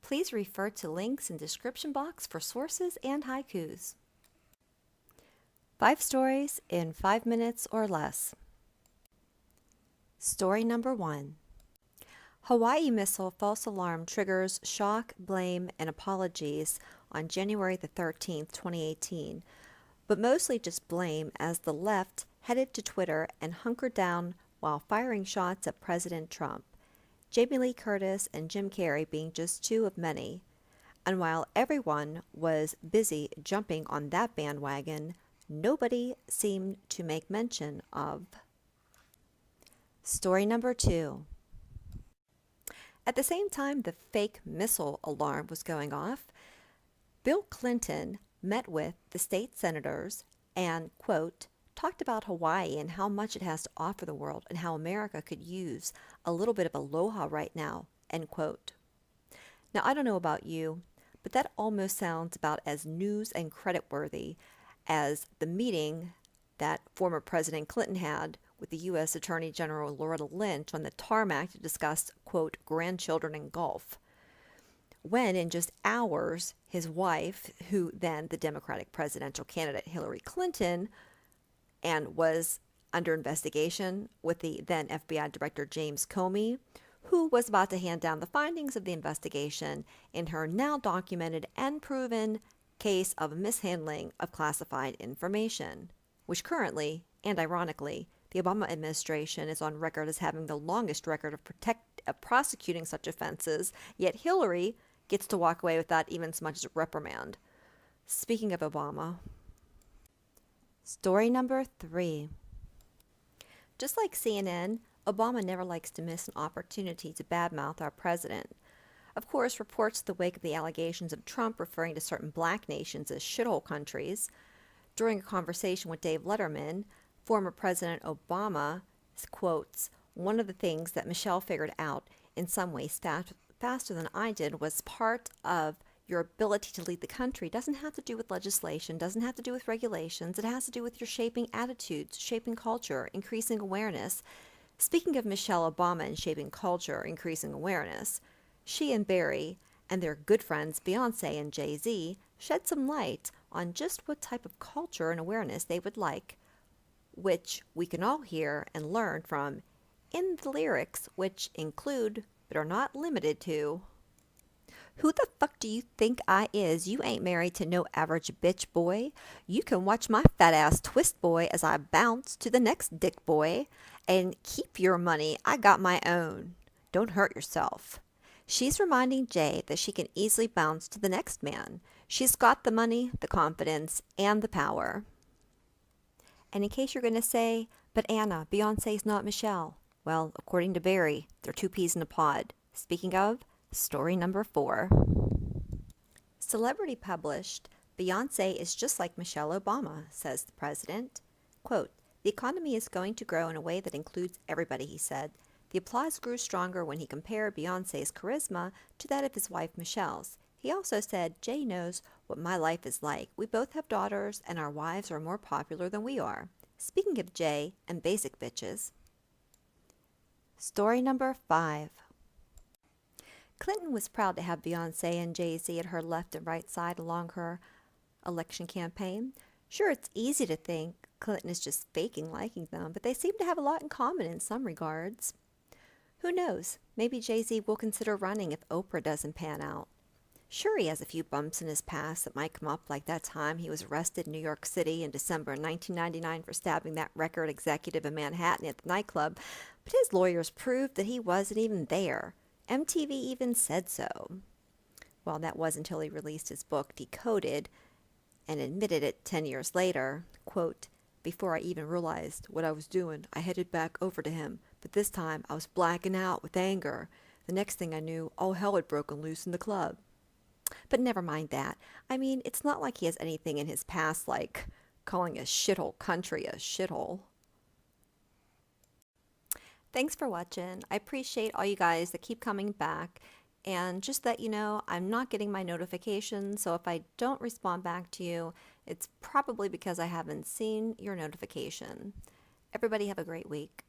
Please refer to links in description box for sources and haikus. 5 stories in 5 minutes or less. Story number 1. Hawaii missile false alarm triggers shock, blame, and apologies on January the 13th, 2018, but mostly just blame as the left headed to Twitter and hunkered down while firing shots at President Trump, Jamie Lee Curtis and Jim Carrey being just 2 of many. And while everyone was busy jumping on that bandwagon, nobody seemed to make mention of. Story number 2. At the same time the fake missile alarm was going off, Bill Clinton met with the state senators and, quote, talked about Hawaii and how much it has to offer the world and how America could use a little bit of aloha right now, end quote. Now, I don't know about you, but that almost sounds about as news and credit-worthy as the meeting that former President Clinton had with the U.S. Attorney General Loretta Lynch on the tarmac to discuss, quote, grandchildren and golf. When in just hours, his wife, who then the Democratic presidential candidate Hillary Clinton, and was under investigation with the then FBI Director James Comey, who was about to hand down the findings of the investigation in her now documented and proven case of mishandling of classified information, which currently, and ironically, the Obama administration is on record as having the longest record of prosecuting such offenses, yet Hillary gets to walk away without even so much as a reprimand. Speaking of Obama. Story number 3. Just like CNN, Obama never likes to miss an opportunity to badmouth our president. Of course, reports in the wake of the allegations of Trump referring to certain black nations as shithole countries. During a conversation with Dave Letterman, former President Obama quotes, "One of the things that Michelle figured out in some ways faster than I did was part of your ability to lead the country doesn't have to do with legislation, doesn't have to do with regulations. It has to do with your shaping attitudes, shaping culture, increasing awareness." Speaking of Michelle Obama and shaping culture, increasing awareness, she and Barry and their good friends Beyonce and Jay-Z shed some light on just what type of culture and awareness they would like, which we can all hear and learn from in the lyrics, which include, but are not limited to, "Who the fuck do you think I is? You ain't married to no average bitch boy. You can watch my fat ass twist boy as I bounce to the next dick boy. And keep your money, I got my own. Don't hurt yourself." She's reminding Jay that she can easily bounce to the next man. She's got the money, the confidence, and the power. And in case you're going to say, "But Anna, Beyonce's not Michelle." Well, according to Barry, they're 2 peas in a pod. Speaking of, story number 4. Celebrity published, "Beyonce is just like Michelle Obama," says the president. Quote, "The economy is going to grow in a way that includes everybody," he said. The applause grew stronger when he compared Beyonce's charisma to that of his wife Michelle's. He also said, "Jay knows what my life is like. We both have daughters, and our wives are more popular than we are." Speaking of Jay and basic bitches. Story number 5. Clinton was proud to have Beyonce and Jay-Z at her left and right side along her election campaign. Sure, it's easy to think Clinton is just faking liking them, but they seem to have a lot in common in some regards. Who knows? Maybe Jay-Z will consider running if Oprah doesn't pan out. Sure, he has a few bumps in his past that might come up, like that time he was arrested in New York City in December 1999 for stabbing that record executive in Manhattan at the nightclub, but his lawyers proved that he wasn't even there. MTV even said so. Well, that was until he released his book, Decoded, and admitted it 10 years later, quote, "Before I even realized what I was doing, I headed back over to him, but this time I was blacking out with anger. The next thing I knew, all hell had broken loose in the club." But never mind that. I mean, it's not like he has anything in his past like calling a shithole country a shithole. Thanks for watching. I appreciate all you guys that keep coming back. And just that you know, I'm not getting my notifications, so if I don't respond back to you, it's probably because I haven't seen your notification. Everybody have a great week.